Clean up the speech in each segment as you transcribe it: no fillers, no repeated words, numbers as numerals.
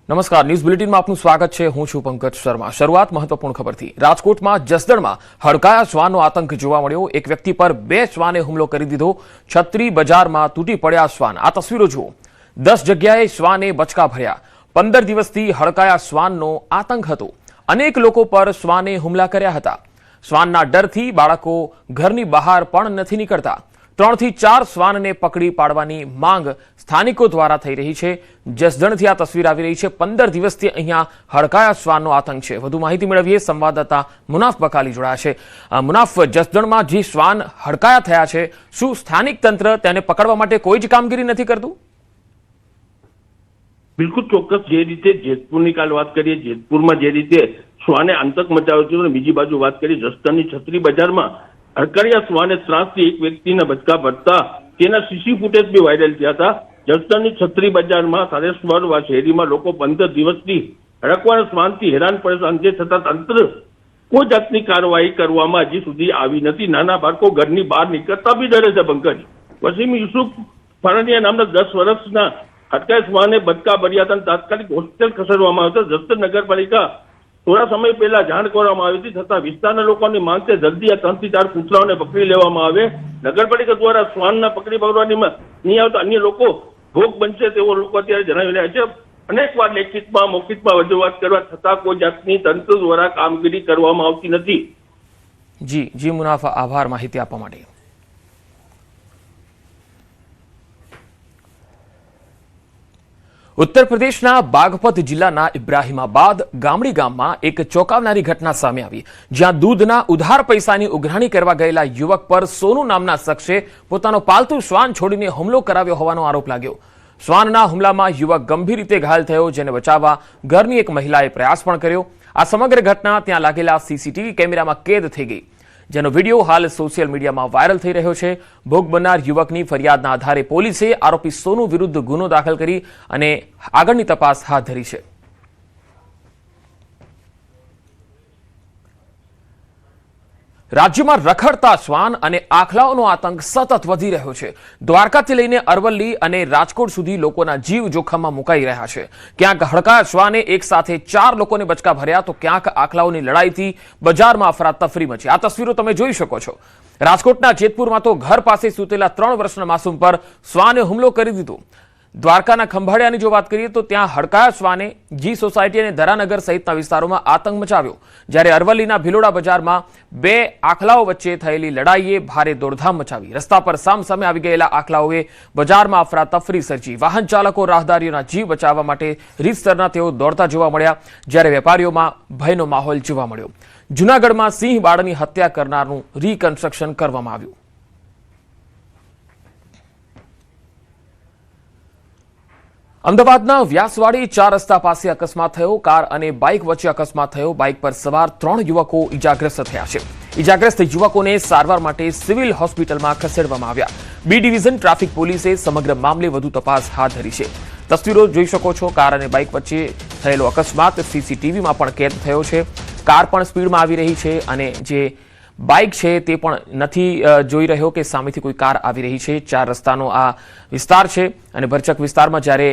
નમસ્કાર, ન્યૂઝ બુલેટિનમાં આપનું સ્વાગત છે। હું છું પંકજ શર્મા। શરૂઆત મહત્વપૂર્ણ ખબરથી। રાજકોટમાં જસદણમાં હડકાયા શ્વાનનો આતંક જોવા મળ્યો। એક વ્યક્તિ પર 2 શ્વાને હુમલો કરી દીધો। છત્રી બજારમાં તૂટી પડ્યા શ્વાન। આ તસવીરો જુઓ। 10 જગ્યાએ શ્વાને બચકા ભર્યા। 15 દિવસથી હડકાયા શ્વાનનો આતંક હતો। અનેક લોકો પર શ્વાને હુમલા કર્યા હતા। શ્વાનના ડરથી બાળકો ઘરની બહાર પણ નથી નીકળતા। 3 થી 4 શ્વાનને પકડી પાડવાની માંગ સ્થાનિકો દ્વારા થઈ રહી છે। જસદણથી આ તસવીર આવી રહી છે। 15 દિવસથી અહીંયા હડકાયા શ્વાનનો આતંક છે। વધુ માહિતી મેળવીએ। સંવાદદાતા મુનાફ બકાલી જોડાયા છે। મુનાફ, જસદણમાં જે શ્વાન હડકાયા થયા છે, શું સ્થાનિક તંત્ર તેને પકડવા માટે કોઈ જ કામગીરી નથી કરતું? બિલકુલ ચોક્કસ। જે રીતે જેતપુરની કાલ વાત કરીએ, જેતપુરમાં જે રીતે શ્વાને આતંક મચાવ્યો છે, બીજી બાજુ વાત કરીએ જસદણની છત્રી બજારમાં હડકાયા શ્વાને ત્રાસથી એક વ્યક્તિના બચકા ભરતા તેના સીસી ફૂટેજ બી વાયરલ થયા હતા। જસદણની છત્રી બજારમાં સારેશ્વર શહેરીમાં લોકો 15 દિવસથી હડકવાના શ્વાનથી હેરાન પરેશાન છે, છતાં તંત્ર કોઈ જાતની કાર્યવાહી કરવામાં હજી સુધી આવી નથી। નાના બાળકો ઘરની બહાર નીકળતા બી ડરે છે। પંકજ, વસીમ યુસુફ ફારડિયા નામના 10 વર્ષના હડકાયા શ્વાને બચકા ભર્યા હતા અને તાત્કાલિક હોસ્પિટલ ખસેડવામાં આવ્યો હતો। જસદણ નગરપાલિકા થોડા સમય પહેલા જાણ કરવામાં આવી હતી, છતાં વિસ્તારના લોકોની માંગ છે જલ્દી આ 3 થી 4 કૂતરાઓને પકડી લેવામાં આવે। નગરપાલિકા દ્વારા શ્વાનના પકડી પાડવાની નહીં આવતા અન્ય લોકો ભોગ બનશે તેવો લોકો અત્યારે જણાવી રહ્યા છે। અનેકવાર લેખિતમાં મૌખિકમાં રજૂઆત કરવા છતાં કોઈ જાતની તંત્ર દ્વારા કામગીરી કરવામાં આવતી નથી। જી મુનાફ, આભાર માહિતી આપવા માટે। ઉત્તર પ્રદેશના બાગપત જિલ્લાના ઇબ્રાહિમાબાદ ગામડી ગામમાં એક ચોંકાવનારી ઘટના સામે આવી, જ્યાં દૂધના ઉધાર પૈસાની ઉઘરાણી કરવા ગયેલા યુવક પર સોનુ નામના શખ્સે પોતાનો પાલતુ શ્વાન છોડીને હુમલો કરાવ્યો હોવાનો આરોપ લાગ્યો। શ્વાનના હુમલામાં યુવક ગંભીર રીતે ઘાયલ થયો, જેને બચાવવા ઘરની એક મહિલાએ પ્રયાસ પણ કર્યો। આ સમગ્ર ઘટના ત્યાં લાગેલા સીસીટીવી કેમેરામાં કેદ થઈ ગઈ, જેનો વિડીયો હાલ સોશિયલ મીડિયામાં વાયરલ થઈ રહ્યો છે। ભોગ બનનાર યુવકની ફરિયાદના આધારે પોલીસે આરોપી સોનુ વિરુદ્ધ ગુનો દાખલ કરી અને આગળની તપાસ હાથ ધરી છે। રાજ્યમાં રખડતા શ્વાન અને આખલાઓનો આતંક સતત વધી રહ્યો છે। દ્વારકાથી લઈને અરવલ્લી અને રાજકોટ સુધી લોકોના જીવ જોખમમાં મુકાઈ રહ્યા છે। ક્યાંક હડકાયા શ્વાને એક સાથે 4 લોકોને બચકા ભર્યા, તો ક્યાંક આખલાઓની લડાઈથી બજારમાં અફરાતફરી મચી। આ તસવીરો તમે જોઈ શકો છો। રાજકોટના જેતપુરમાં તો ઘર પાસે સૂતેલા 3 વર્ષના માસૂમ પર શ્વાને હુમલો કરી દીધો। દ્વારકાના ખંભાળિયાની જો વાત કરીએ તો ત્યાં હડકાયા શ્વાને જી સોસાયટી અને ધરાનગર સહિતના વિસ્તારોમાં આતંક મચાવ્યો, જ્યારે અરવલ્લીના ભિલોડા બજારમાં 2 આખલાઓ વચ્ચે થયેલી લડાઈએ ભારે દોડધામ મચાવી। રસ્તા પર સામસામે આવી ગયેલા આખલાઓએ બજારમાં અફરાતફરી સર્જી। વાહન ચાલકો રાહદારીઓના જીવ બચાવવા માટે રીતસરના તેઓ દોડતા જોવા મળ્યા, જ્યારે વેપારીઓમાં ભયનો માહોલ જોવા મળ્યો। જૂનાગઢમાં સિંહ બાળની હત્યા કરનારનું રીકન્સ્ટ્રક્શન કરવામાં આવ્યું। અમદાવાદના વ્યાસવાડી 4 રસ્તા પાસે અકસ્માત થયો। કાર અને બાઇક વચ્ચે અકસ્માત થયો। બાઇક પર સવાર 3 યુવકો ઇજાગ્રસ્ત થયા છે। ઇજાગ્રસ્ત યુવકોને સારવાર માટે સિવિલ હોસ્પિટલમાં ખસેડવામાં આવ્યા। બી ડિવિઝન ટ્રાફિક પોલીસે સમગ્ર મામલે વધુ તપાસ હાથ ધરી છે। તસવીરો જોઈ શકો છો। કાર અને બાઇક વચ્ચે થયેલો અકસ્માત સીસીટીવીમાં પણ કેદ થયો છે। કાર પણ સ્પીડમાં આવી રહી છે અને જે બાઇક છે તે પણ નથી જોઈ રહ્યો કે સામેથી કોઈ કાર આવી રહી છે। 4 રસ્તાનો આ વિસ્તાર છે અને ભરચક વિસ્તારમાં જ્યારે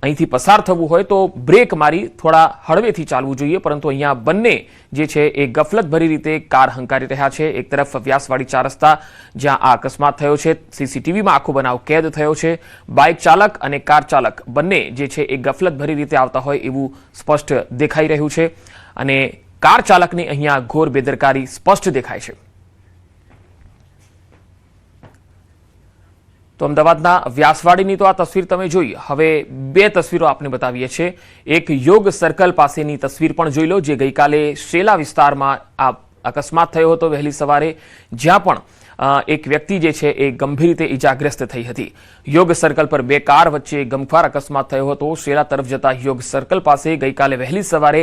અહીંથી પસાર થવું હોય તો બ્રેક મારી થોડા હળવેથી ચાલવું જોઈએ, પરંતુ અહીંયા બંને જે છે એ ગફલતભરી રીતે કાર હંકારી રહ્યા છે। એક તરફ વ્યાસવાડી 4 રસ્તા જ્યાં આ અકસ્માત થયો છે, સીસીટીવીમાં આખો બનાવ કેદ થયો છે। બાઇક ચાલક અને કાર ચાલક બંને જે છે એ ગફલતભરી રીતે આવતા હોય એવું સ્પષ્ટ દેખાઈ રહ્યું છે અને કાર ચાલકની અહીંયા ઘોર બેદરકારી સ્પષ્ટ દેખાય છે। તો અમદાવાદના વ્યાસવાડીની તો આ તસવીર તમે જોઈ। હવે 2 તસવીરો આપને બતાવીએ છીએ। એક યોગ સર્કલ પાસેની તસવીર પણ જોઈ લો, જે ગઈકાલે શેલા વિસ્તારમાં આ અકસ્માત થયો હતો વહેલી સવારે, જ્યાં પણ એક વ્યક્તિ જે છે એ ગંભીર રીતે ઇજાગ્રસ્ત થઈ હતી। યોગ સર્કલ પર 2 કાર વચ્ચે ગમખ્વાર અકસ્માત થયો હતો। શેલા તરફ જતા યોગ સર્કલ પાસે ગઈકાલે વહેલી સવારે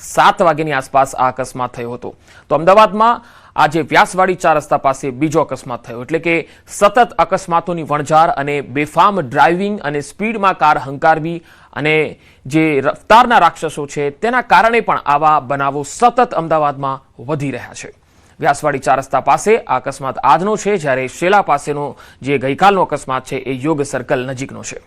7 વાગ્યાની આસપાસ આ અકસ્માત થયો હતો। તો અમદાવાદમાં આજે વ્યાસવાડી 4 રસ્તા પાસે બીજો અકસ્માત થયો, એટલે કે સતત અકસ્માતોની વણઝાર અને બેફામ ડ્રાઇવિંગ અને સ્પીડમાં કાર હંકારવી અને જે રફતારના રાક્ષસો છે તેના કારણે પણ આવા બનાવો સતત અમદાવાદમાં વધી રહ્યા છે। વ્યાસવાડી 4 રસ્તા પાસે આ અકસ્માત આજનો છે, જ્યારે શેલા પાસેનો જે ગઈકાલનો અકસ્માત છે એ યોગ સર્કલ નજીકનો છે।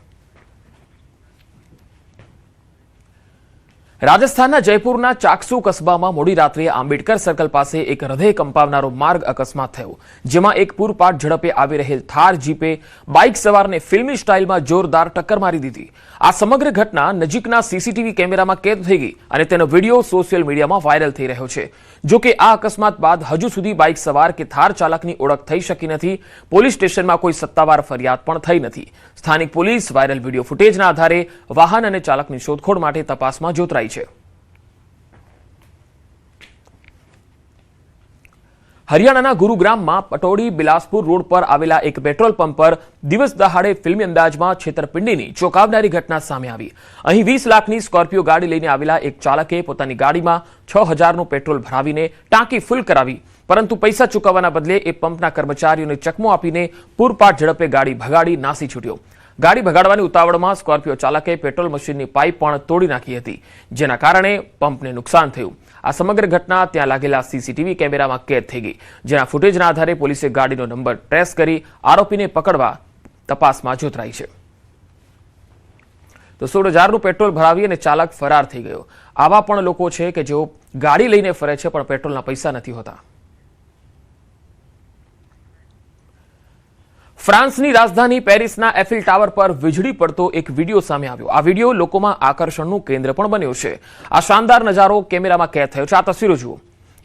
રાજસ્થાનના જયપુરના ચાકસુ કસ્બામાં મોડી રાત્રે આંબેડકર સર્કલ પાસે એક હૃદય કંપાવનારો માર્ગ અકસ્માત થયો, જેમાં એક પૂરપાટ ઝડપે આવી રહેલ થાર જીપે બાઇક સવારને ફિલ્મી સ્ટાઇલમાં જોરદાર ટક્કર મારી દીધી। આ સમગ્ર ઘટના નજીકના સીસીટીવી કેમેરામાં કેદ થઈ ગઈ અને તેનો વિડીયો સોશિયલ મીડિયામાં વાયરલ થઈ રહ્યો છે। જો કે આ અકસ્માત બાદ હજુ સુધી બાઇક સવાર કે થાર ચાલકની ઓળખ થઈ શકી નથી। પોલીસ સ્ટેશનમાં કોઈ સત્તાવાર ફરિયાદ પણ થઈ નથી। સ્થાનિક પોલીસ વાયરલ વિડીયો ફૂટેજના આધારે વાહન અને ચાલકની શોધખોળ માટે તપાસમાં જોતરાઈ છે। હરિયાણાના ગુરુગ્રામમાં પટોડી બિલાસપુર રોડ પર આવેલા એક પેટ્રોલ પંપ પર દિવસ દહાડે ફિલ્મી અંદાજમાં છેતરપિંડીની ચોંકાવનારી ઘટના સામે આવી। અહીં 20 લાખની સ્કોર્પિયો ગાડી લઈને આવેલા એક ચાલકે પોતાની ગાડીમાં 6000નું પેટ્રોલ ભરાવીને ટાંકી ફૂલ કરાવી, પરંતુ પૈસા ચૂકવવાના બદલે એ પંપના કર્મચારીઓને ચકમો આપીને પૂરપાટ ઝડપે ગાડી ભગાડી નાસી છૂટ્યો। ગાડી ભગાડવાની ઉતાવળમાં સ્કોર્પિયો ચાલકે પેટ્રોલ મશીનની પાઇપ પણ તોડી નાખી હતી, જેના કારણે પંપને નુકસાન થયું। આ સમગ્ર ઘટના ત્યાં લાગેલા સીસીટીવી કેમેરામાં કેદ થઈ ગઈ, જેના ફૂટેજના આધારે પોલીસે ગાડીનો નંબર ટ્રેસ કરી આરોપીને પકડવા તપાસમાં જોતરાઈ છે। તો 16,000નું પેટ્રોલ ભરાવી અને ચાલક ફરાર થઈ ગયો। આવા પણ લોકો છે કે જેઓ ગાડી લઈને ફરે છે પણ પેટ્રોલના પૈસા નથી હોતા। ફ્રાન્સની રાજધાની પેરિસના એફિલ ટાવર પર વીજળી પડતો એક વિડીયો સામે આવ્યો। આ વિડીયો લોકોમાં આકર્ષણનું કેન્દ્ર પણ બન્યો છે। આ શાનદાર નજારો કેમેરામાં કેદ થયો છે। આ તસવીરો જુઓ।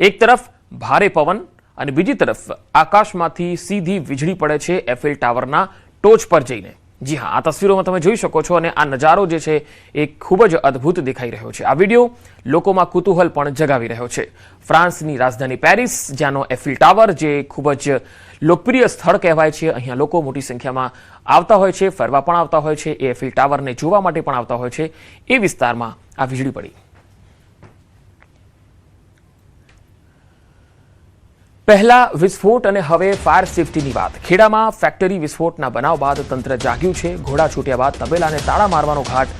એક તરફ ભારે પવન અને બીજી તરફ આકાશમાંથી સીધી વીજળી પડે છે એફિલ ટાવરના ટોચ પર જઈને। જી હા, આ તસવીરોમાં તમે જોઈ શકો છો અને આ નજારો જે છે એ ખૂબ જ અદ્ભુત દેખાઈ રહ્યો છે। આ વિડીયો લોકોમાં કુતૂહલ પણ જગાવી રહ્યો છે। ફ્રાન્સની રાજધાની પેરિસ, જ્યાંનો એફિલ ટાવર જે ખૂબ જ લોકપ્રિય સ્થળ કહેવાય છે, અહીંયા લોકો મોટી સંખ્યામાં આવતા હોય છે, ફરવા પણ આવતા હોય છે, એ એફિલ ટાવરને જોવા માટે પણ આવતા હોય છે। એ વિસ્તારમાં આ વીજળી પડી। પહેલા વિસ્ફોટ અને હવે ફાયર સેફટીની વાત। ખેડામાં ફેક્ટરી વિસ્ફોટના બનાવ બાદ તંત્ર જાગ્યું છે। ઘોડા છૂટ્યા બાદ તબેલાને તાળા મારવાનો ઘાટ।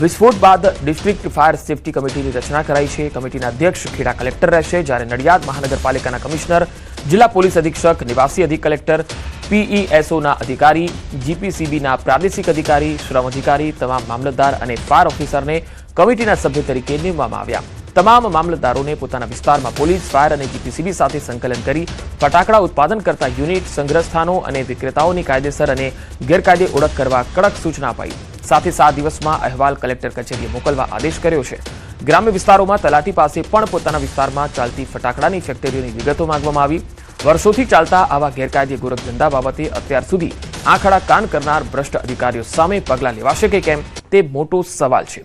વિસ્ફોટ બાદ ડિસ્ટ્રિક્ટ ફાયર સેફટી કમિટીની રચના કરાઈ છે। કમિટીના અધ્યક્ષ ખેડા કલેક્ટર રહેશે, જ્યારે નડિયાદ મહાનગરપાલિકાના કમિશનર, જિલ્લા પોલીસ અધિક્ષક, નિવાસી અધિક કલેક્ટર, પીઈએસઓના અધિકારી, જીપીસીબીના પ્રાદેશિક અધિકારી, શ્રમ અધિકારી, તમામ મામલતદાર અને ફાયર ઓફિસરને કમિટીના સભ્ય તરીકે નીમવામાં આવ્યા। તમામ મામલતદારોને પોતાના વિસ્તારમાં પોલીસ, ફાયર અને જીપીસીબી સાથે સંકલન કરી ફટાકડા ઉત્પાદન કરતા યુનિટ, સંગ્રહ સ્થાનો અને વિક્રેતાઓની કાયદેસર અને ગેરકાયદે ઓળખ કરવા કડક સૂચના અપાઈ। સાથે 7 દિવસમાં અહેવાલ કલેક્ટર કચેરીએ મોકલવા આદેશ કર્યો છે। ગ્રામ્ય વિસ્તારોમાં તલાટી પાસે પણ પોતાના વિસ્તારમાં ચાલતી ફટાકડાની ફેક્ટરીઓની વિગતો માંગવામાં આવી। વર્ષોથી ચાલતા આવા ગેરકાયદે ગોરખધંધા બાબતે અત્યાર સુધી આંખડા કાન કરનાર ભ્રષ્ટ અધિકારીઓ સામે પગલાં લેવાશે કે કેમ, તે મોટો સવાલ છે।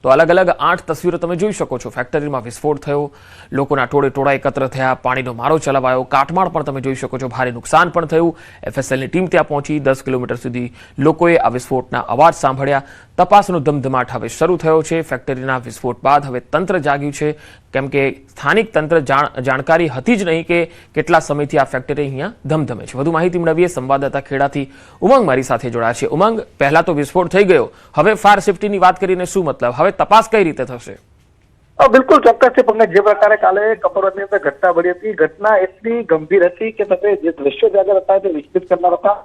તો અલગ અલગ 8 તસવીરો તમે જોઈ શકો છો। ફેક્ટરીમાં વિસ્ફોટ થયો, લોકોના ટોળે ટોળા એકત્ર થયા, પાણીનો મારો ચલાવાયો, કાટમાળ પણ તમે જોઈ શકો છો, ભારે નુકસાન પણ થયું। એફએસએલની ટીમ ત્યાં પહોંચી, 10 કિલોમીટર સુધી લોકોએ આ વિસ્ફોટના અવાજ સાંભળ્યા। તપાસનો ધમધમાટ હવે શરૂ થયો છે। ફેક્ટરીના વિસ્ફોટ બાદ હવે તંત્ર જાગ્યું છે, કેમ કે સ્થાનિક તંત્ર જાણકારી હતી જ નહીં કે કેટલા સમયથી આ ફેક્ટરી અહીંયા ધમધમે છે। વધુ માહિતી મેળવીએ સંવાદદાતા ખેડાથી ઉમંગ મારી સાથે જોડાયા છે। ઉમંગ, પહેલા તો વિસ્ફોટ થઈ ગયો, હવે ફાયર સેફટીની વાત કરીને શું મતલબ? હવે તપાસ કઈ રીતે થશે? બિલકુલ ચોક્કસ છે પંકજ, જે પ્રકારે કાલે કપોરની અંદર ઘટના બની હતી, ઘટના એટલી ગંભીર હતી કે તમે જે દ્રશ્યો જાગર હતા તે વિસ્તૃત કરનાર હતા।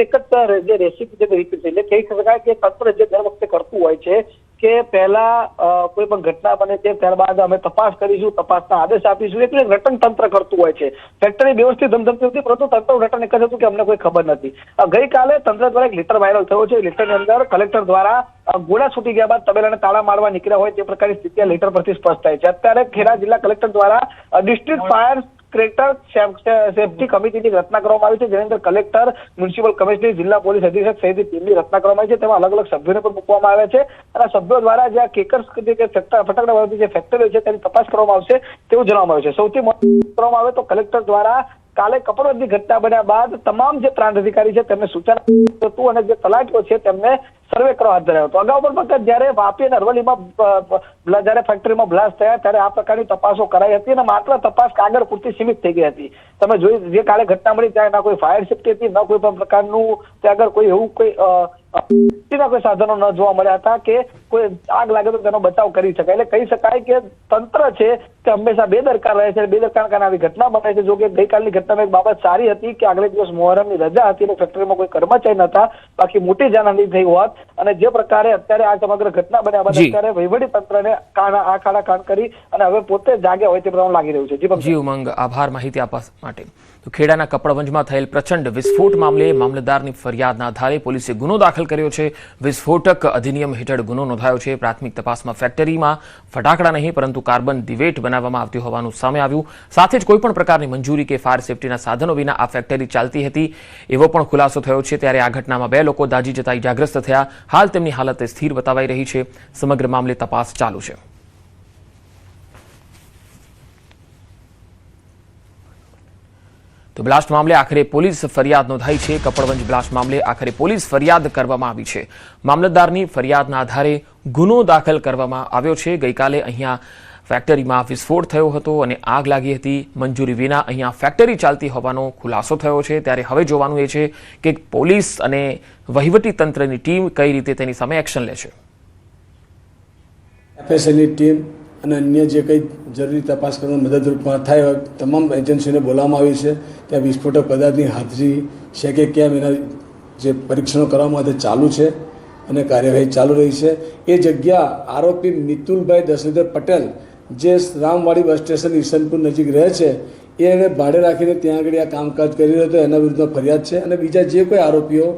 એક જ જે રેસીપી રિપીટ એટલે કહી શકાય કે તંત્ર જે દર વખતે કરતું હોય છે કે પહેલા કોઈ પણ ઘટના બને છે ત્યારબાદ અમે તપાસ કરીશું, તપાસના આદેશ આપીશું, એટલે રટન તંત્ર કરતું હોય છે। ફેક્ટરી વ્યવસ્થિત ધમધમતી હતી, પરંતુ તંત્ર રટન એક જ હતું કે અમને કોઈ ખબર નથી। ગઈકાલે તંત્ર દ્વારા એક લેટર વાયરલ થયો છે। લેટરની અંદર કલેક્ટર દ્વારા ગોળા છૂટી ગયા બાદ તબેલાને તાળા મારવા નીકળ્યા હોય તે પ્રકારની સ્થિતિ લેટર પરથી સ્પષ્ટ થાય છે। અત્યારે ખેડા જિલ્લા કલેક્ટર દ્વારા ડિસ્ટ્રિક્ટ ફાયર સેફટી કમિટીની રચના કરવામાં આવી છે, જેની અંદર કલેક્ટર, મ્યુનિસિપલ કમિશનર, જિલ્લા પોલીસ અધિક્ષક સહિતની ટીમની રચના કરવામાં આવી છે। તેમાં અલગ અલગ સભ્યોને પણ મૂકવામાં આવ્યા છે અને સભ્યો દ્વારા જે કેકર્સ ફટાકડા વાળતી જે ફેક્ટરી છે તેની તપાસ કરવામાં આવશે તેવું જણાવવામાં આવ્યું છે। સૌથી મહત્વનું કરવામાં આવે તો કલેક્ટર દ્વારા કાલે કપોરની ઘટના બન્યા બાદ તમામ જે પ્રાંત અધિકારી છે તેમને સૂચના હતું અને જે તલાટીઓ છે તેમને સર્વે કરવા હાથ ધરાયો હતો। અગાઉ પણ વખત જયારે વાપી અને અરવલ્લીમાં જયારે ફેક્ટરીમાં બ્લાસ્ટ થયા ત્યારે આ પ્રકારની તપાસો કરાઈ હતી અને માત્ર તપાસ કાગળ પૂરતી સીમિત થઈ ગઈ હતી। તમે જોઈ જે કાલે ઘટના મળી ત્યાં ના કોઈ ફાયર સેફટી હતી, ન કોઈ પણ પ્રકારનું ત્યાં આગળ કોઈ એવું કોઈ કોઈ સાધનો ન જોવા મળ્યા હતા કે કોઈ આગ લાગે તો તેનો બચાવ કરી શકાય. એટલે કહી શકાય કે તંત્ર છે તે હંમેશા બેદરકાર રહે છે. બેદરકાર કારણે આવી ઘટના બને છે. જો કે ગઈકાલની ઘટનામાં એક બાબત સારી હતી કે આગલે દિવસ મોહરમની રજા હતી અને ફેક્ટરીમાં કોઈ કર્મચારી નતા, બાકી મોટી જાનહાનિ થઈ હોત. અને જે પ્રકારે અત્યારે આ સમગ્ર ઘટના બન્યા બાદ અત્યારે વહીવટી તંત્રને આંખ આડા કાન કરી અને હવે પોતે જાગ્યા હોય તે પ્રમાણે લાગી રહ્યું છે. જી ઉમંગ, આભાર માહિતી આપવા માટે. તો ખેડાના કપડવંજમાં થયેલ પ્રચંડ વિસ્ફોટ મામલે મામલતદારની ફરિયાદના આધારે પોલીસે ગુનો દાખલ કર્યો છે. વિસ્ફોટક અધિનિયમ હેઠળ ગુનો નોંધાયો છે. પ્રાથમિક તપાસમાં ફેક્ટરીમાં ફટાકડા નહીં પરંતુ કાર્બન દિવેટ બનાવવામાં આવતી હોવાનું સામે આવ્યું. સાથે જ કોઈપણ પ્રકારની મંજૂરી કે ફાયર સેફટીના સાધનો વિના આ ફેક્ટરી ચાલતી હતી એવો પણ ખુલાસો થયો છે. ત્યારે આ ઘટનામાં 2 લોકો દાઝી જતા ઇજાગ્રસ્ત થયા. હાલ તેમની હાલત સ્થિર બતાવાઈ રહી છે. સમગ્ર મામલે તપાસ ચાલુ છે. તો બ્લાસ્ટ મામલે આખરે પોલીસ ફરિયાદ નોંધાઈ છે. કપડવંજ બ્લાસ્ટ મામલે આખરે પોલીસ ફરિયાદ કરવામાં આવી છે. મામલતદારની ફરિયાદના આધારે ગુનો દાખલ કરવામાં આવ્યો છે. ગઈકાલે અહીંયા ફેક્ટરીમાં વિસ્ફોટ થયો હતો અને આગ લાગી હતી. મંજૂરી વિના અહીંયા ફેક્ટરી ચાલતી હોવાનો ખુલાસો થયો છે. ત્યારે હવે જોવાનું એ છે કે પોલીસ અને વહીવટી તંત્રની ટીમ કઈ રીતે તેની સામે એક્શન લે છે. એફએસએલની ટીમ અને અન્ય જે કંઈ જરૂરી તપાસ કરવામાં મદદરૂપ થાય એવા તમામ એજન્સીઓને બોલાવવામાં આવી છે. ત્યાં વિસ્ફોટક પદાર્થની હાજરી છે કે કેમ એના જે પરીક્ષણો કરવામાં તે ચાલુ છે અને કાર્યવાહી ચાલુ રહી છે. એ જગ્યા આરોપી મિતુલભાઈ દશરથભાઈ પટેલ જે રામવાડી બસ સ્ટેશન ઈસનપુર નજીક રહે છે એને ભાડે રાખીને ત્યાં આગળ આ કામકાજ કરી રહ્યો હતો. એના વિરુદ્ધમાં ફરિયાદ છે અને બીજા જે કોઈ આરોપીઓ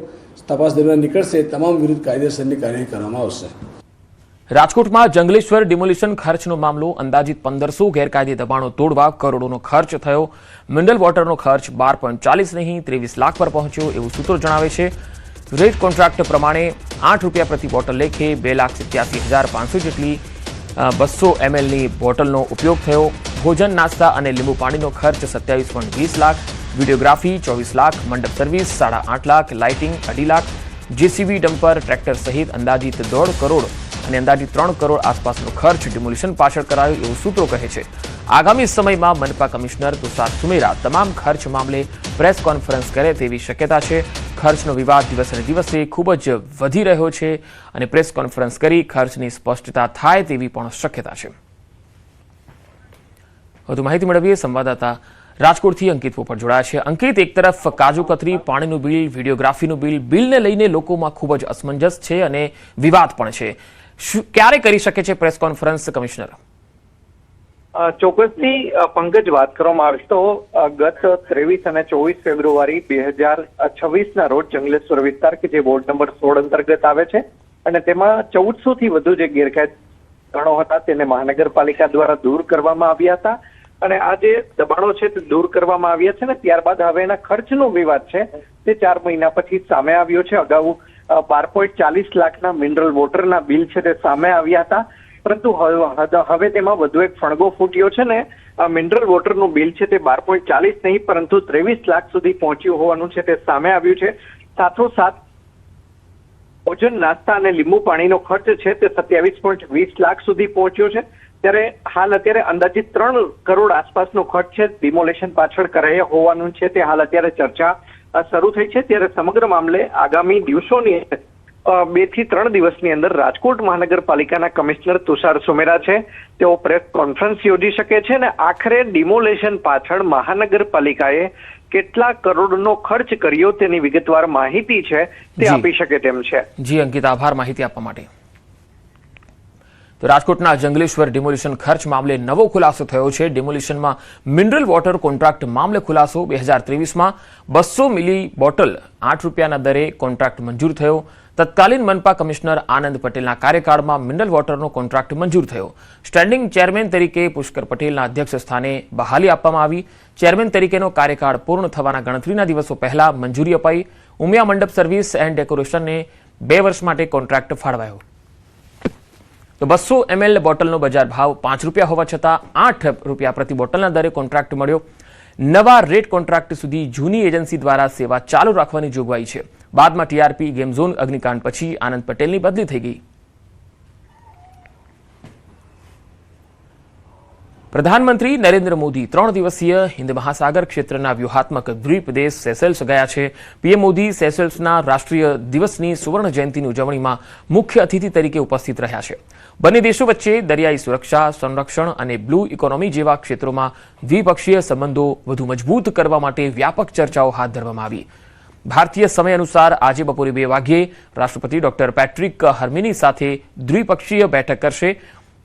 તપાસ દરમિયાન નીકળશે તમામ વિરુદ્ધ કાયદેસરની કાર્યવાહી કરવામાં આવશે. રાજકોટમાં જંગલેશ્વર ડિમોલિશન ખર્ચનો મામલો. અંદાજિત 1500 ગેરકાયદે દબાણો તોડવા કરોડોનો ખર્ચ થયો. મિનરલ વોટરનો ખર્ચ 12.40 નહીં 23 લાખ પર પહોંચ્યો એવું સૂત્રો જણાવે છે. રેટ કોન્ટ્રાક્ટ પ્રમાણે 8 રૂપિયા પ્રતિ બોટલ લેખે 2,87,500 જેટલી 200 mlની બોટલનો ઉપયોગ થયો. ભોજન, નાસ્તા અને લીંબુ પાણીનો ખર્ચ 27.20 લાખ, વિડીયોગ્રાફી 24 લાખ, મંડપ service 8.5 lakh, lighting 2.5 lakh, JCB, dumper, tractor સહિત અંદાજિત 1.5 કરોડ અને અંદાજિત 3 કરોડ આસપાસનો ખર્ચ ડિમોલિશન પાછળ કરાયો એવું સૂત્રો કહે છે. આગામી સમયમાં મનપા કમિશનર તુષાર સુમેરા તમામ ખર્ચ મામલે પ્રેસ કોન્ફરન્સ કરે તેવી શક્યતા છે. ખર્ચનો વિવાદ દિવસે દિવસે ખૂબ જ વધી રહ્યો છે અને પ્રેસ કોન્ફરન્સ કરી ખર્ચની સ્પષ્ટતા થાય તેવી પણ શક્યતા છે. વધુ માહિતી મેળવીએ સંવાદદાતા રાજકોટથી અંકિત પોપટ જોડાયા છે. અંકિત, એક તરફ કાજુ કતરી, પાણીનું બિલ, વિડીયોગ્રાફીનું બિલને લઈને લોકોમાં ખૂબ જ અસમંજસ છે અને વિવાદ પણ છે. ક્યારે કરી શકે છે પ્રેસ કોન્ફરન્સ કમિશનર? ચોક્કસથી પંકજ, વાત કરવામાં આવે તો ગત 23 અને 24 ફેબ્રુઆરી 2026 ના રોજ જંગલેશ્વર વિસ્તાર કે જે વોર્ડ નંબર 16 અંતર્ગત આવે છે અને તેમાં 1400 થી વધુ જે ગેરકાયદે દબાણો હતા તેને મહાનગરપાલિકા દ્વારા દૂર કરવામાં આવ્યા હતા. અને આ જે દબાણો છે તે દૂર કરવામાં આવ્યા છે ને ત્યારબાદ હવે એના ખર્ચનો વિવાદ છે તે 4 મહિના પછી સામે આવ્યો છે. અગાઉ 12.40 લાખના મિનરલ વોટરના બિલ છે તે સામે આવ્યા હતા, પરંતુ હવે તેમાં વધુ એક ફણગો ફૂટ્યો છે ને મિનરલ વોટરનું બિલ છે તે 12.40 નહીં પરંતુ 23 લાખ સુધી પહોંચ્યું હોવાનું છે તે સામે આવ્યું છે. સાથોસાથ ભોજન, નાસ્તા અને લીંબુ પાણીનો ખર્ચ છે તે 27.20 લાખ સુધી પહોંચ્યો છે. ત્યારે હાલ અત્યારે અંદાજિત 3 કરોડ આસપાસનો ખર્ચ છે ડિમોલેશન પાછળ કરાયો હોવાનું છે તે હાલ અત્યારે ચર્ચા શરૂ થઈ છે. ત્યારે સમગ્ર મામલે આગામી દિવસોની 2 થી 3 દિવસની અંદર રાજકોટ મહાનગરપાલિકાના કમિશનર તુષાર સુમેરા છે તેઓ પ્રેસ કોન્ફરન્સ યોજી શકે છે અને આખરે ડિમોલેશન પાછળ મહાનગરપાલિકાએ કેટલા કરોડનો ખર્ચ કર્યો તેની વિગતવાર માહિતી છે તે આપી શકે તેમ છે. જી અંકિત, આભાર માહિતી આપવા માટે. તો રાજકોટના જંગલેશ્વર ડિમોલિશન ખર્ચ મામલે નવો ખુલાસો થયો છે. ડિમોલિશનમાં મિનરલ વોટર કોન્ટ્રાક્ટ મામલે ખુલાસો. 2023માં 200 મિલી બોટલ 8 રૂપિયાના દરે કોન્ટ્રાક્ટ મંજૂર થયો. તત્કાલીન મનપા કમિશનર આનંદ પટેલના કાર્યકાળમાં મિનરલ વોટરનો કોન્ટ્રાક્ટ મંજૂર થયો. સ્ટેન્ડિંગ ચેરમેન તરીકે પુષ્કર પટેલના અધ્યક્ષ સ્થાને બહાલી આપવામાં આવી. ચેરમેન તરીકેનો કાર્યકાળ પૂર્ણ થવાના ગણતરીના દિવસો પહેલા મંજૂરી અપાઈ. ઉમિયા મંડપ સર્વિસ એન્ડ ડેકોરેશનને 2 વર્ષ માટે કોન્ટ્રાક્ટ ફાળવાયો. તો 200 ml બોટલનો બજાર ભાવ 5 રૂપિયા હોવા છતાં 8 રૂપિયા પ્રતિ બોટલના દરે કોન્ટ્રાક્ટ મળ્યો. નવા રેટ કોન્ટ્રાક્ટ સુધી જૂની એજન્સી દ્વારા સેવા ચાલુ રાખવાની જોગવાઈ છે. બાદમાં ટીઆરપી ગેમ ઝોન અગ્નિકાંડ પછી આનંદ પટેલની બદલી થઈ ગઈ. પ્રધાનમંત્રી નરેન્દ્ર મોદી 3 દિવસીય હિન્દ મહાસાગર ક્ષેત્રના વ્યૂહાત્મક દ્વીપ દેશ સેશેલ્સ ગયા છે. પીએમ મોદી સેશેલ્સના રાષ્ટ્રીય દિવસની સુવર્ણ જયંતિની ઉજવણીમાં મુખ્ય અતિથિ તરીકે ઉપસ્થિત રહ્યા છે. બંને દેશો વચ્ચે દરિયાઈ સુરક્ષા, સંરક્ષણ અને બ્લુ ઇકોનોમી જેવા ક્ષેત્રોમાં દ્વિપક્ષીય સંબંધો વધુ મજબૂત કરવા માટે વ્યાપક ચર્ચાઓ હાથ ધરવામાં આવી. ભારતીય સમય અનુસાર આજે બપોરે 2 વાગ્યે રાષ્ટ્રપતિ ડોક્ટર પેટ્રિક હર્મિની સાથે દ્વિપક્ષીય બેઠક કરશે.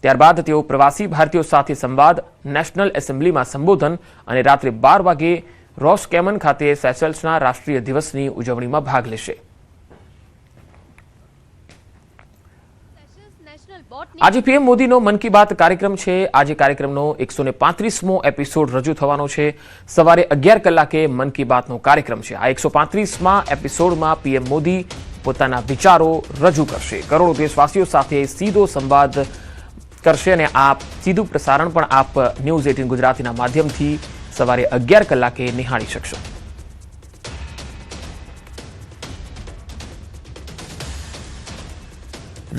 ત્યારબાદ તેઓ પ્રવાસી ભારતીયો સાથે સંવાદ, નેશનલ એસેમ્બલીમાં સંબોધન અને રાત્રે 12 વાગ્યે રોસકેમન ખાતે સેશેલ્સના રાષ્ટ્રીય દિવસની ઉજવણીમાં ભાગ લેશે. આજે પીએમ મોદીનો મન કી બાત કાર્યક્રમ છે. આજે કાર્યક્રમનો 135મો એપિસોડ રજૂ થવાનો છે. સવારે 11 કલાકે મન કી બાતનો કાર્યક્રમ છે. આ 135મા એપિસોડમાં પીએમ મોદી પોતાના વિચારો રજૂ કરશે. કરોડો દેશવાસીઓ સાથે સીધો સંવાદ કરશે અને આ સીધું પ્રસારણ પણ આપ ન્યૂઝ 18 ગુજરાતીના માધ્યમથી સવારે 11 કલાકે નિહાળી શકશો.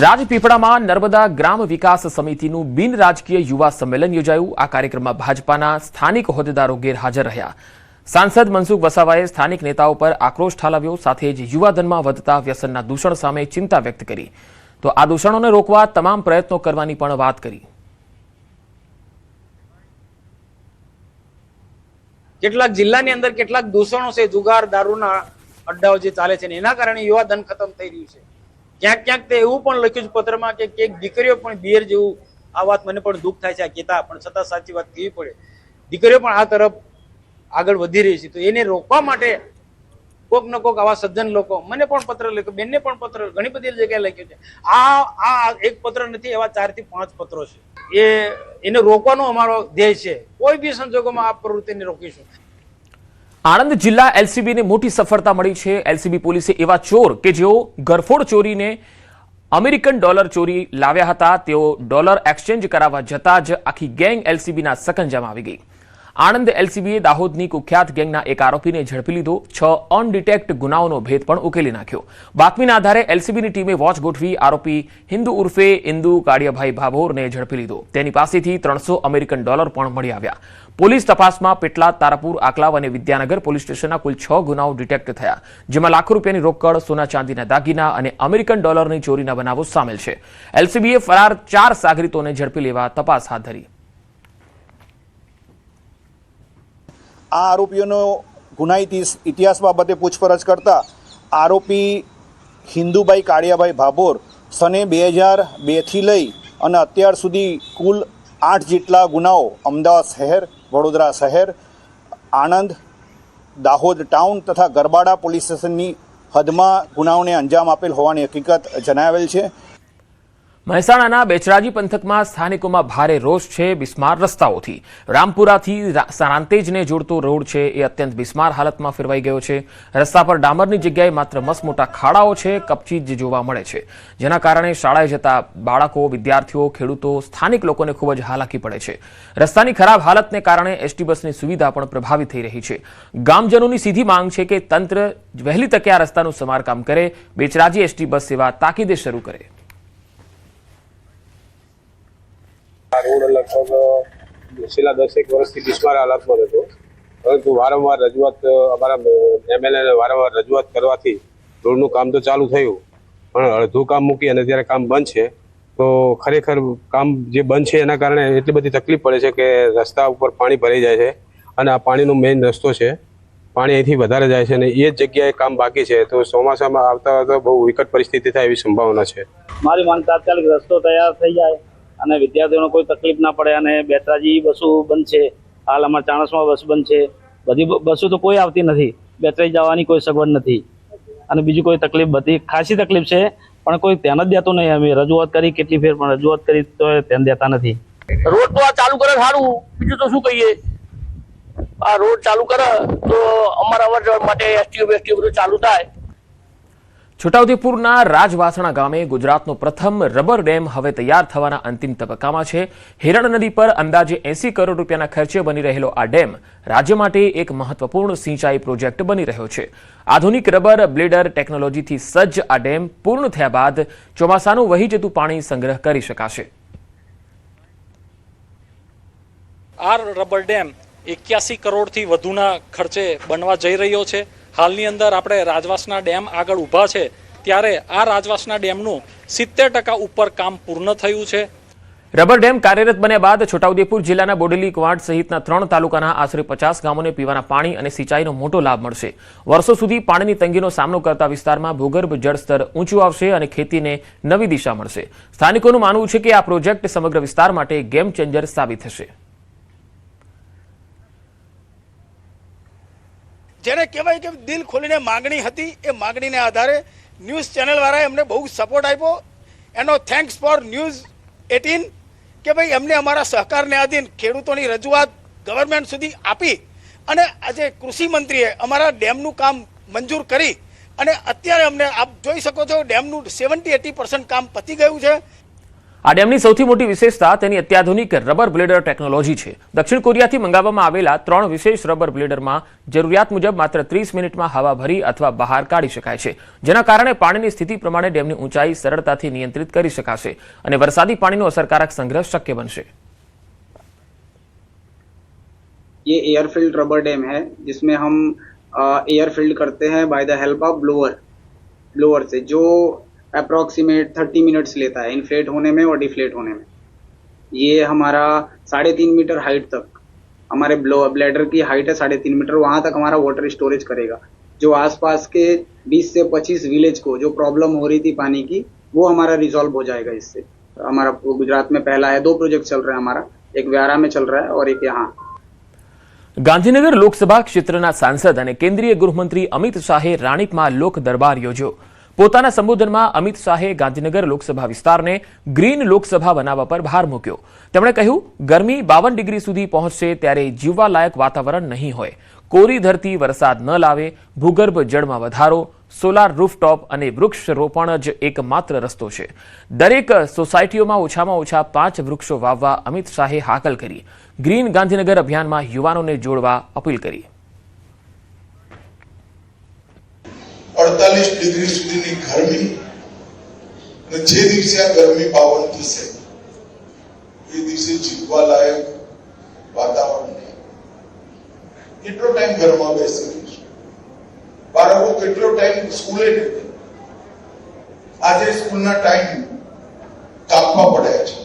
રાજપીપળામાં નર્મદા ગ્રામ વિકાસ સમિતિનું બિન રાજકીય યુવા સંમેલન યોજાયું. આ કાર્યક્રમમાં ભાજપાના સ્થાનિક હોદ્દેદારો ગેરહાજર રહ્યા. સાંસદ મનસુખ વસાવાએ સ્થાનિક નેતાઓ પર આક્રોશ ઠાલવ્યો. સાથે જ યુવાધનમાં વધતા વ્યસનના દૂષણ સામે ચિંતા વ્યક્ત કરી. તો આ દૂષણોને રોકવા તમામ પ્રયત્નો કરવાની પણ વાત કરી. કેટલાક જિલ્લાની અંદર કેટલાક દૂષણો છે, જુગાર, દારૂના અડ્ડાઓ જે ચાલે છે એના કારણે યુવા ધન ખતમ થઈ રહ્યું છે. ક્યાંક ક્યાંક તે એવું પણ લખ્યું છે પત્રમાં કે એક દીકરીઓ પણ બિયર જેવું, આ વાત મને પણ દુઃખ થાય છે આ કહેતા, પણ છતાં સાચી વાત કહેવી પડે. દીકરીઓ પણ આ તરફ આગળ વધી રહી છે. તો એને રોકવા માટે કોક ન કોક આવા સજ્જન લોકો, મને પણ પત્ર લખ્યો, બેનને પણ પત્ર ઘણી બધી જગ્યાએ લખ્યો છે. આ એક પત્ર નથી, એવા 4 થી 5 પત્રો છે. એને રોકવાનો અમારો ધ્યેય છે. કોઈ બી સંજોગોમાં આ પ્રવૃત્તિને રોકીશું. આણંદ જિલ્લા એલસીબીને મોટી સફળતા મળી છે. એલસીબી પોલીસે એવા ચોર કે જેઓ ઘરફોડ ચોરીને અમેરિકન ડોલર ચોરી લાવ્યા હતા, તેઓ ડોલર એક્સચેન્જ કરાવવા જતા જ આખી ગેંગ એલસીબીના સકંજામાં આવી ગઈ. આણંદ એલસીબીએ દાહોદની કુખ્યાત ગેંગના એક આરોપીને ઝડપી લીધો. 6 અનડિટેક્ટ ગુનાઓનો ભેદ પણ ઉકેલી નાખ્યો. બાતમીના આધારે એલસીબીની ટીમે વોચ ગોઠવી આરોપી હિન્દુ ઉર્ફે ઇન્દુ કાળિયાભાઈ ભાભોરને ઝડપી લીધો. તેની પાસેથી 300 અમેરિકન ડોલર પણ મળી આવ્યા. પોલીસ તપાસમાં પેટલાદ, તારાપુર, આકલાવ અને વિદ્યાનગર પોલીસ સ્ટેશનના કુલ 6 ગુનાઓ ડિટેક્ટ થયા, જેમાં લાખો રૂપિયાની રોકડ, સોના ચાંદીના દાગીના અને અમેરિકન ડોલરની ચોરીના બનાવો સામેલ છે. એલસીબીએ ફરાર 4 સાગરીતોને ઝડપી લેવા તપાસ હાથ ધરી. આ આરોપીઓનો ગુનાહિત ઇતિહાસ બાબતે પૂછપરછ કરતા આરોપી હિન્દુભાઈ કાળિયાભાઈ ભાભોર સને 2002થી લઈ અને અત્યાર સુધી કુલ 8 જેટલા ગુનાઓ અમદાવાદ શહેર, વડોદરા શહેર, આણંદ, દાહોદ ટાઉન તથા ગરબાડા પોલીસ સ્ટેશનની હદમાં ગુનાઓને અંજામ આપેલ હોવાની હકીકત જણાવેલ છે. મહેસાણાના બેચરાજી પંથકમાં સ્થાનિકોમાં ભારે રોષ છે. બિસ્માર રસ્તાઓથી રામપુરાથી સારાંતેજને જોડતો રોડ છે એ અત્યંત બિસ્માર હાલતમાં ફેરવાઈ ગયો છે. રસ્તા પર ડામરની જગ્યાએ માત્ર મસમોટા ખાડાઓ છે, કપચી જ જોવા મળે છે, જેના કારણે શાળાએ જતા બાળકો, વિદ્યાર્થીઓ, ખેડૂતો, સ્થાનિક લોકોને ખૂબ જ હાલાકી પડે છે. રસ્તાની ખરાબ હાલતને કારણે એસટી બસની સુવિધા પણ પ્રભાવિત થઈ રહી છે. ગામજનોની સીધી માંગ છે કે તંત્ર વહેલી તકે આ રસ્તાનું સમારકામ કરે, બેચરાજી એસટી બસ સેવા તાકીદે શરૂ કરે. આ રોડ લગભગ છેલ્લા 10 વર્ષથી બિસ્માર હાલતમાં હતો, પરંતુ વારંવાર રજૂઆત અમારા એમએલએને વારંવાર રજૂઆત કરવાથી રોડનું કામ તો ચાલુ થયું, પણ અડધું કામ મૂકી અને જ્યારે કામ બંધ છે તો ખરેખર કામ જે બંધ છે એના કારણે એટલી બધી તકલીફ પડે છે કે રસ્તા ઉપર પાણી ભરાઈ જાય છે અને આ પાણીનો મેઇન રસ્તો છે. પાણી અહીંથી વધારે જાય છે અને એ જ જગ્યાએ કામ બાકી છે, તો ચોમાસામાં આવતા બહુ વિકટ પરિસ્થિતિ થાય એવી સંભાવના છે. મારી માંગ તાત્કાલિક રસ્તો તૈયાર થઈ જાય અને વિદ્યાર્થીઓને કોઈ તકલીફ ના પડે. અને બેચરાજી બસો બંધ છે, હાલ અમારા ચાણસમાં બસ બંધ છે, બધી બસો તો કોઈ આવતી નથી. બેચરાજી જવાની કોઈ સગવડ નથી અને બીજી કોઈ તકલીફ, બધી ખાસી તકલીફ છે, પણ કોઈ ધ્યાન જ દેતું નહીં. અમે રજૂઆત કરી કેટલી ફેર, પણ રજૂઆત કરી તો ધ્યાન દેતા નથી. રોડ તો આ ચાલુ કરે સારું, બીજું તો શું કહીએ. આ રોડ ચાલુ કરે તો અમારા અવર જવર માટે એસટીઓ બધું ચાલુ થાય. છોટાઉદેપુરના રાજવાસણા ગામે ગુજરાતનો પ્રથમ રબર ડેમ હવે તૈયાર થવાના અંતિમ તબક્કામાં છે. હિરણ નદી પર અંદાજે 80 કરોડ રૂપિયાના ખર્ચે બની રહેલો આ ડેમ રાજ્ય માટે એક મહત્વપૂર્ણ સિંચાઈ પ્રોજેક્ટ બની રહ્યો છે. આધુનિક રબર બ્લેડર ટેકનોલોજીથી સજ્જ આ ડેમ પૂર્ણ થયા બાદ ચોમાસાનું વહી જતું પાણી સંગ્રહ કરી શકાશે. આ રબર ડેમ 81 કરોડથી વધુના ખર્ચે બનવા જઈ રહ્યો છે. હાલની અંદર આપણે રાજવાસના ડેમ આગળ ઊભા છે ત્યારે આ રાજવાસના ડેમનું 70% ઉપર કામ પૂર્ણ થયું છે. રબર ડેમ કાર્યરત બન્યા બાદ છોટાઉદેપુર જિલ્લાના બોડેલી, કવાંટ સહિતના 3 તાલુકાના આશરે 50 ગામોને પીવાના પાણી અને સિંચાઈનો મોટો લાભ મળશે. વર્ષો સુધી પાણીની તંગીનો સામનો કરતા વિસ્તારમાં ભૂગર્ભ જળસ્તર ઊંચું આવશે અને ખેતીને નવી દિશા મળશે. સ્થાનિકોનું માનવું છે કે આ પ્રોજેક્ટ સમગ્ર વિસ્તાર માટે ગેમ ચેન્જર સાબિત થશે. જેને કહેવાય કે દિલ ખોલીને માંગણી હતી, એ માંગણીને આધારે ન્યૂઝ ચેનલવાળાએ અમને બહુ સપોર્ટ આપ્યો. એનો થેન્ક્સ ફોર ન્યૂઝ 18 કે ભાઈ એમને અમારા સહકારને આધીન ખેડૂતોની રજૂઆત ગવર્મેન્ટ સુધી આપી અને આજે કૃષિ મંત્રીએ અમારા ડેમનું કામ મંજૂર કરી અને અત્યારે અમને આપ જોઈ શકો છો ડેમનું 70-80% કામ પતી ગયું છે. આ ડેમની સૌથી મોટી વિશેષતા તેની અત્યાધુનિક રબર બ્લેડર ટેકનોલોજી છે. દક્ષિણ કોરિયાથી મંગાવવામાં આવેલા 3 વિશેષ રબર બ્લેડરમાં જરૂરિયાત મુજબ માત્ર 30 મિનિટમાં હવા ભરી અથવા બહાર કાઢી શકાય છે, જેના કારણે પાણીની સ્થિતિ પ્રમાણે ડેમની ઊંચાઈ સરળતાથી નિયંત્રિત કરી શકાશે અને વરસાદી પાણીનો અસરકારક સંગ્રહ शक्य બનશે. ये एयर फिल्ड रबर डैम है जिसमें हम एयर फिल्ड करते हैं by the help of blower से, जो अप्रोक्सीमेट 30 मिनट्स लेता है इन्फ्लेट होने में और डिफ्लेट होने में. ये हमारा 3.5 मीटर हाइट तक, हमारे ब्लैडर की हाइट है 3.5 मीटर, वहाँ तक हमारा वाटर स्टोरेज करेगा. जो आसपास के 20 से 25 विलेज को जो प्रॉब्लम हो रही थी पानी की, वो हमारा रिजॉल्व हो जाएगा इससे. हमारा गुजरात में पहला है, 2 प्रोजेक्ट चल रहे हैं हमारा, एक व्यारा में चल रहा है और एक यहाँ. ગાંધીનગર લોકસભા ક્ષેત્રના સાંસદ અને કેન્દ્રીય ગૃહમંત્રી અમિત શાહે રાણીપમાં લોક દરબાર યોજ્યો. પોતાના સંબોધનમાં અમિત શાહે ગાંધીનગર લોકસભા વિસ્તારને ગ્રીન લોકસભા બનાવવા પર ભાર મૂક્યો. તેમણે કહ્યું, ગરમી 52 ડિગ્રી સુધી પહોંચશે ત્યારે જીવવાલાયક વાતાવરણ નહીં હોય. કોરી ધરતી વરસાદ ન લાવે, ભૂગર્ભ જળમાં વધારો, સોલાર રૂફટોપ અને વૃક્ષ રોપણ જ એકમાત્ર રસ્તો છે. દરેક સોસાયટીઓમાં ઓછામાં ઓછા 5 વૃક્ષો વાવવા અમિત શાહે હાકલ કરી. ગ્રીન ગાંધીનગર અભિયાનમાં યુવાનોને જોડવા અપીલ કરી. 48 ડિગ્રી સુધીની ગરમી અને જે દિવસે આ ગરમી 52 થશે એ દિવસે જીવવા લાયક વાતાવરણ નહીં. કેટલો ટાઈમ ઘરમાં બેસી બાળકો કેટલો ટાઈમ સ્કૂલે જશે. આજે સ્કૂલના ટાઈમ કાપવા પડ્યા છે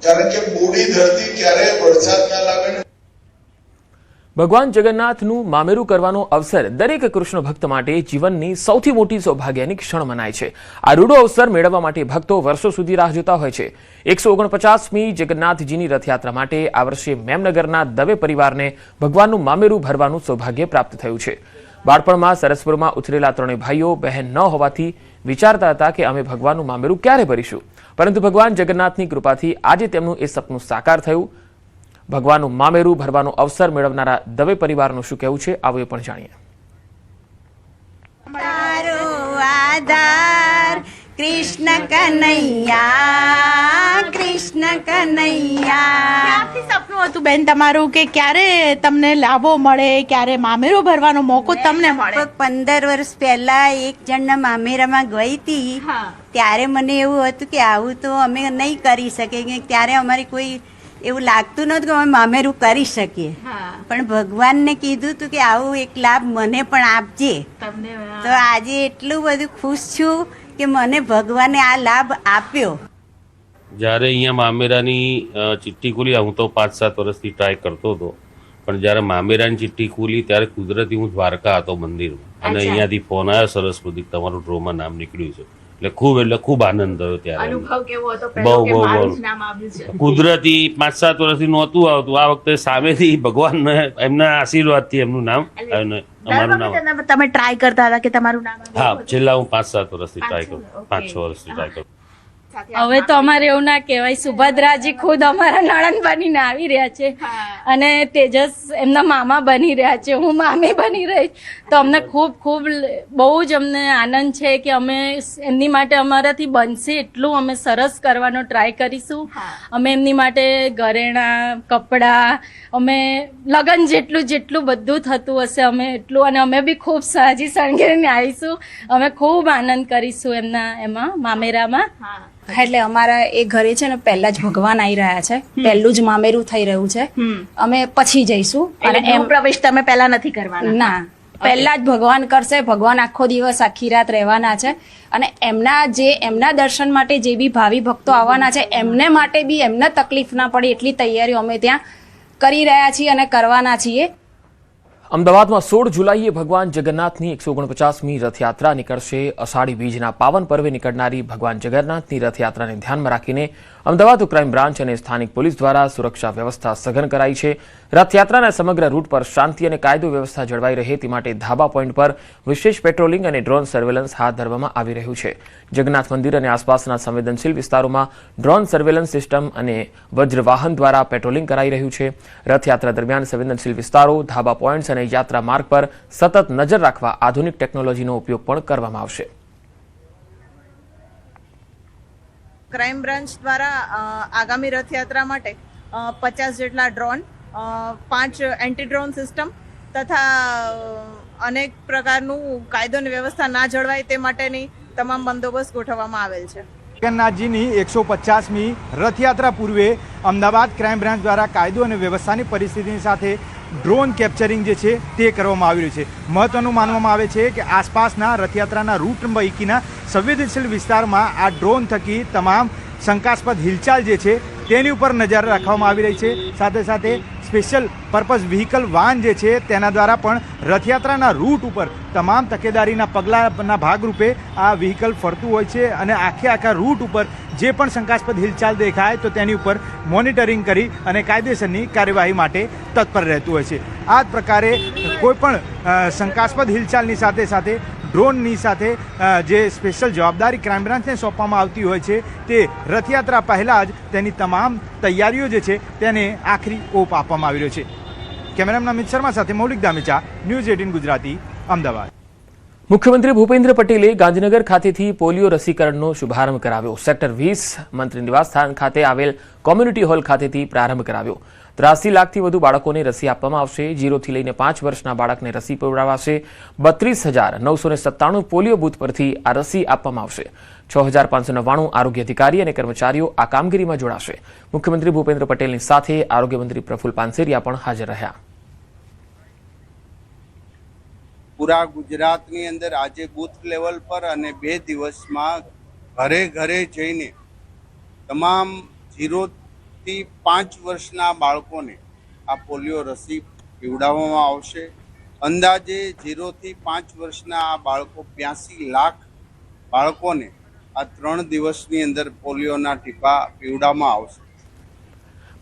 કારણ કે બોડી ધરતી ક્યારે વરસાદ ના લાગે. ભગવાન જગન્નાથનું મામેરું કરવાનો અવસર દરેક કૃષ્ણ ભક્ત માટે જીવનની સૌથી મોટી સૌભાગ્યની ક્ષણ મનાય છે. આ રૂડો અવસર મેળવવા માટે ભક્તો વર્ષો સુધી રાહ જોતા હોય છે. 149મી જગન્નાથજીની રથયાત્રા માટે આ વર્ષે મેમનગરના દવે પરિવારને ભગવાનનું મામેરું ભરવાનું સૌભાગ્ય પ્રાપ્ત થયું છે. બાળપણમાં સરસપુરમાં ઉછરેલા 3 ભાઈઓ બહેન ન હોવાથી વિચારતા હતા કે અમે ભગવાનનું મામેરું ક્યારે ભરીશું, પરંતુ ભગવાન જગન્નાથની કૃપાથી આજે તેમનું એ સપનું સાકાર થયું. ભગવાનનું મામેરું ભરવાનો અવસર મેળવનારા દવે પરિવારનું શું કહેવું છે, આવો એ પણ જાણીએ. કૃષ્ણ કનૈયા, કૃષ્ણ કનૈયા. ક્યારથી સપનું હતું બેન તમારું કે ક્યારે તમને લાભો મળે, ક્યારે મામેરો ભરવાનો મોકો તમને મળે? 15 વર્ષ પહેલા એક જણના મામેરામાં ગઈ હતી, ત્યારે મને એવું હતું કે આવું તો અમે નહીં કરી શકીએ. ત્યારે અમારી કોઈ એવું લાગતું નહોતું કે અમે મામેરું કરી શકીએ, પણ ભગવાનને કીધું હતું કે આવું એક લાભ મને પણ આપજે. તો આજે એટલું બધું ખુશ છું કે મને ભગવાને આ લાભ આપ્યો. જ્યારે અહીંયા મામેરાની ચિઠ્ઠી ખુલી, હું તો 5-7 વર્ષથી ટ્રાય કરતો હતો, પણ જ્યારે મામેરાની ચિઠ્ઠી ખુલી ત્યારે કુદરતી હું દ્વારકા હતો મંદિરમાં, અને અહીંયાથી ફોન આવ્યો સરસ્વતી તમારું ડ્રોમાં નામ નીકળ્યું છે. એટલે ખૂબ આનંદ થયો ત્યારે. અનુભવ કેવો હતો? બહુ કુદરતી 5-7 વર્ષથી નહોતું આવતું, આ વખતે સામેથી ભગવાન એમના આશીર્વાદથી એમનું નામ અમારું નામ. તમે ટ્રાય કરતા હતા કે તમારું નામ? હા, છેલ્લા હું 5-7 વર્ષથી ટ્રાય કરું, 5-6 વર્ષથી ટ્રાય કરું. હવે તો અમારે એવું ના કહેવાય, સુભદ્રાજી ખુદ અમારા નણંદ બનીને આવી રહ્યા છે અને તેજસ એમના મામા બની રહ્યા છે, હું મામી બની રહી. તો અમને ખૂબ ખૂબ બહુ જ અમને આનંદ છે કે અમે એમની માટે અમારાથી બનશે એટલું અમે સરસ કરવાનો ટ્રાય કરીશું. અમે એમની માટે ઘરેણાં, કપડાં, અમે લગ્ન જેટલું બધું થતું હશે અમે એટલું, અને અમે બી ખૂબ સાજી શણગારીને આવીશું. અમે ખૂબ આનંદ કરીશું એમના એમાં મામેરામાં. એટલે અમારા એ ઘરે છે ને પહેલા જ ભગવાન આવી રહ્યા છે, પહેલું જ મામેરું થઈ રહ્યું છે, અમે પછી જઈશું. અને એમ પ્રવેશ તમે પહેલા નથી કરવાના? ના, પહેલા જ ભગવાન કરશે. ભગવાન આખો દિવસ આખી રાત રહેવાના છે અને એમના દર્શન માટે જે બી ભાવિ ભક્તો આવવાના છે એમને માટે બી એમને તકલીફ ના પડે એટલી તૈયારીઓ અમે ત્યાં કરી રહ્યા છીએ અને કરવાના છીએ. અમદાવાદમાં 16 જુલાઈએ ભગવાન જગન્નાથની 149મી રથયાત્રા નીકળશે. અષાઢી બીજના પાવન પર્વે નીકળનારી ભગવાન જગન્નાથની રથયાત્રાને ધ્યાનમાં રાખીને અમદાવાદ ક્રાઇમ બ્રાન્ચ અને સ્થાનિક પોલીસ દ્વારા સુરક્ષા વ્યવસ્થા સઘન કરાઈ છે. રથયાત્રાના સમગ્ર રૂટ પર શાંતિ અને કાયદો વ્યવસ્થા જળવાઈ રહે તે માટે ધાબા પોઈન્ટ પર વિશેષ પેટ્રોલિંગ અને ડ્રોન સર્વેલન્સ હાથ ધરવામાં આવી રહ્યું છે. જગન્નાથ મંદિર અને આસપાસના સંવેદનશીલ વિસ્તારોમાં ડ્રોન સર્વેલન્સ સિસ્ટમ અને વજ્રવાહન દ્વારા પેટ્રોલિંગ કરાઈ રહ્યું છે. રથયાત્રા દરમિયાન સંવેદનશીલ વિસ્તારો, ધાબા પોઈન્ટ્સ અને યાત્રા માર્ગ પર સતત નજર રાખવા આધુનિક ટેકનોલોજીનો ઉપયોગ પણ કરવામાં આવશે. ક્રાઇમ બ્રાન્ચ દ્વારા આગામી રથયાત્રા માટે 50 જેટલા ડ્રોન, 5 એન્ટી ડ્રોન સિસ્ટમ તથા અનેક પ્રકારનું કાયદો અને વ્યવસ્થા ના જળવાય તે માટેની તમામ બંદોબસ્ત ગોઠવવામાં આવેલ છે. જગન્નાથજીની 150મી રથયાત્રા પૂર્વે અમદાવાદ ક્રાઇમ બ્રાન્ચ દ્વારા કાયદો અને વ્યવસ્થાની પરિસ્થિતિની સાથે ડ્રોન કેપ્ચરિંગ જે છે તે કરવામાં આવી રહ્યું છે. મહત્વનું માનવામાં આવે છે કે આસપાસના રથયાત્રાના રૂટ પૈકીના સંવેદનશીલ વિસ્તારમાં આ ડ્રોન થકી તમામ શંકાસ્પદ હિલચાલ જે છે તેની ઉપર નજર રાખવામાં આવી રહી છે. સાથે સાથે સ્પેશિયલ પર્પઝ વ્હીકલ વાહન જે છે તેના દ્વારા પણ રથયાત્રાના રૂટ ઉપર તમામ તકેદારીના પગલાંના ભાગરૂપે આ વ્હીકલ ફરતું હોય છે અને આખા રૂટ ઉપર જે પણ શંકાસ્પદ હિલચાલ દેખાય તો તેની ઉપર મોનિટરિંગ કરી અને કાયદેસરની કાર્યવાહી માટે તત્પર રહેતું હોય છે. આ જ પ્રકારે કોઈપણ શંકાસ્પદ હિલચાલની સાથે સાથે ડ્રોનની સાથે જે સ્પેશિયલ જવાબદારી ક્રાઇમ બ્રાન્ચને સોંપવામાં આવતી હોય છે તે રથયાત્રા પહેલાં જ તેની તમામ તૈયારીઓ જે છે તેને આખરી ઓપ આપવામાં આવી રહ્યો છે. કેમેરામેન અમિત શર્મા સાથે મૌલિક દામેચા, ન્યૂઝ 18 ગુજરાતી, અમદાવાદ. મુખ્યમંત્રી ભૂપેન્દ્ર પટેલે ગાંધીનગર ખાતેથી પોલિયો રસીકરણનો શુભારંભ કરાવ્યો. સેક્ટર 20 મંત્રી નિવાસસ્થાન ખાતે આવેલ કોમ્યુનિટી હોલ ખાતેથી પ્રારંભ કરાવ્યો. 83 લાખથી વધુ બાળકોને રસી આપવામાં આવશે. 0 થી લઈને 5 વર્ષના બાળકને રસી પીવડાવાશે. 32,997 પોલિયો બૂથ પરથી આ રસી આપવામાં આવશે. 6,599 આરોગ્ય અધિકારી અને કર્મચારીઓ આ કામગીરીમાં જોડાશે. મુખ્યમંત્રી ભૂપેન્દ્ર પટેલની સાથે આરોગ્ય મંત્રી પ્રફુલ પાનસેરિયા પણ હાજર રહ્યા. પૂરા ગુજરાતની અંદર આજે બૂથ લેવલ પર અને 2 દિવસમાં ઘરે ઘરે જઈને તમામ 0 થી 5 વર્ષના બાળકોને આ પોલિયો રસી પીવડાવવામાં આવશે. અંદાજે 0 થી 5 વર્ષના આ બાળકો 82 લાખ બાળકોને આ 3 દિવસની અંદર પોલિયોના ટીપા પીવડાવવામાં આવશે.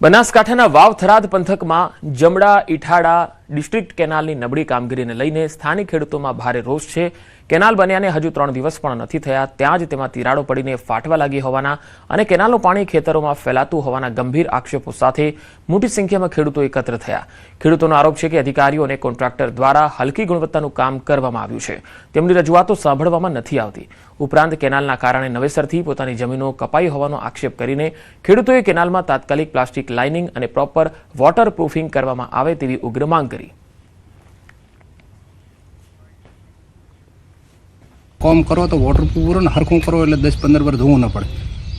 બનાસકાંઠાના વાવ થરાદ પંથકમાં જમડા ઇઠાડા ડિસ્ટ્રિક્ટ કેનાલની નબળી કામગીરીને લઈને સ્થાનિક ખેડૂતોમાં ભારે રોષ છે. કેનાલ બન્યાને હજુ 3 દિવસ પણ નથી થયા, ત્યાં જ તેમાં તિરાડો પડીને ફાટવા લાગી હોવાના અને કેનાલનું પાણી ખેતરોમાં ફેલાતું હોવાના ગંભીર આક્ષેપો સાથે મોટી સંખ્યામાં ખેડૂતો એકત્ર થયા. ખેડૂતોનો આરોપ છે કે અધિકારીઓ અને કોન્ટ્રાક્ટર દ્વારા હલકી ગુણવત્તાનું કામ કરવામાં આવ્યું છે. તેમની રજૂઆતો સાંભળવામાં નથી આવતી. ઉપરાંત કેનાલના કારણે નવેસરથી પોતાની જમીનો કપાઈ હોવાનો આક્ષેપ કરીને ખેડૂતોએ કેનાલમાં તાત્કાલિક પ્લાસ્ટિક લાઇનિંગ અને પ્રોપર વોટર પ્રૂફિંગ કરવામાં આવે તેવી ઉગ્ર માંગ કરી. કોમ કરો તો વોટરપ્રૂફ કરો ને હરખું કરો એટલે 10-15 વર્ષ ધોવું ન પડે.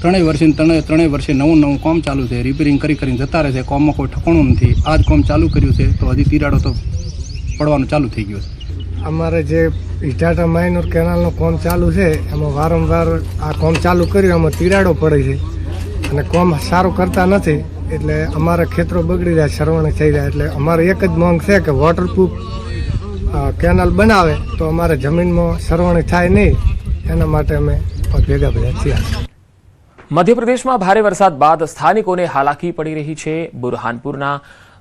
3 વર્ષે નવું કોમ ચાલુ છે, રિપેરિંગ કરીને જતા રહે છે. કોમમાં કોઈ ઠકાણું નથી. આ જ કોમ ચાલુ કર્યું છે તો હજી તિરાડો તો પડવાનું ચાલુ થઈ ગયું છે. અમારે જે ઇટાટા માઇનોર કેનાલનો કોમ ચાલુ છે એમાં વારંવાર આ કોમ ચાલુ કર્યું એમાં તિરાડો પડે છે અને કોમ સારું કરતા નથી એટલે અમારા ખેતરો બગડી જાય, સરવણી થઈ જાય. એટલે અમારે એક જ માંગ છે કે વોટરપ્રૂફ કેનાલ બનાવે તો અમારે જમીનમાં સરવણી થાય નહીં, એના માટે અમે ભેગા થયા. મધ્યપ્રદેશમાં ભારે વરસાદ બાદ સ્થાનિકોને હાલાકી પડી રહી છે. બુરહાનપુરના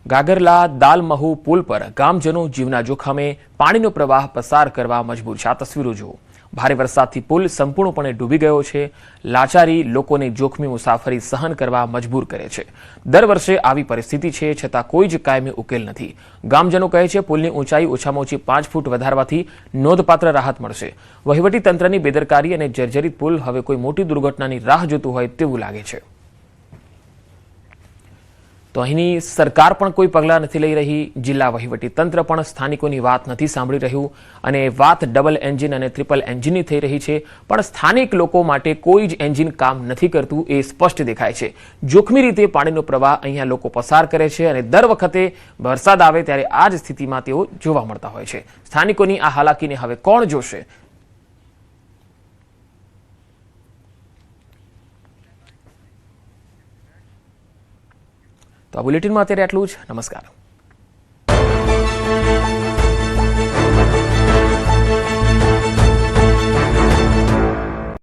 ગાગરલા દાલમહુ પુલ પર ગામજનો જીવના જોખમે પાણીનો પ્રવાહ પસાર કરવા મજબૂર છે. આ તસવીરો જુઓ. ભારે વરસાદથી પુલ સંપૂર્ણપણે ડૂબી ગયો છે. લાચારી લોકોને જોખમી મુસાફરી સહન કરવા મજબૂર કરે છે. દર વર્ષે આવી પરિસ્થિતિ છે, છતાં કોઈ જ કાયમી ઉકેલ નથી. ગામજનો કહે છે પુલની ઊંચાઈ ઓછામાં ઓછી 5 ફૂટ વધારવાથી નોંધપાત્ર રાહત મળશે. વહીવટી તંત્રની બેદરકારી અને જર્જરિત પુલ હવે કોઈ મોટી દુર્ઘટનાની રાહ જોતું હોય તેવું લાગે છે. તો અહીંની સરકાર પણ કોઈ પગલાં નથી લઈ રહી, જિલ્લા વહીવટી તંત્ર પણ સ્થાનિકોની વાત નથી સાંભળી રહ્યું અને વાત ડબલ એન્જિન અને ટ્રિપલ એન્જિનની થઈ રહી છે, પણ સ્થાનિક લોકો માટે કોઈ જ એન્જિન કામ નથી કરતું એ સ્પષ્ટ દેખાય છે. જોખમી રીતે પાણીનો પ્રવાહ અહીંયા લોકો પસાર કરે છે અને દર વખતે વરસાદ આવે ત્યારે આ જ સ્થિતિમાં તેઓ જોવા મળતા હોય છે. સ્થાનિકોની આ હાલાકીને હવે કોણ જોશે? તો આ બુલેટિનમાં અત્યારે આટલું જ. નમસ્કાર.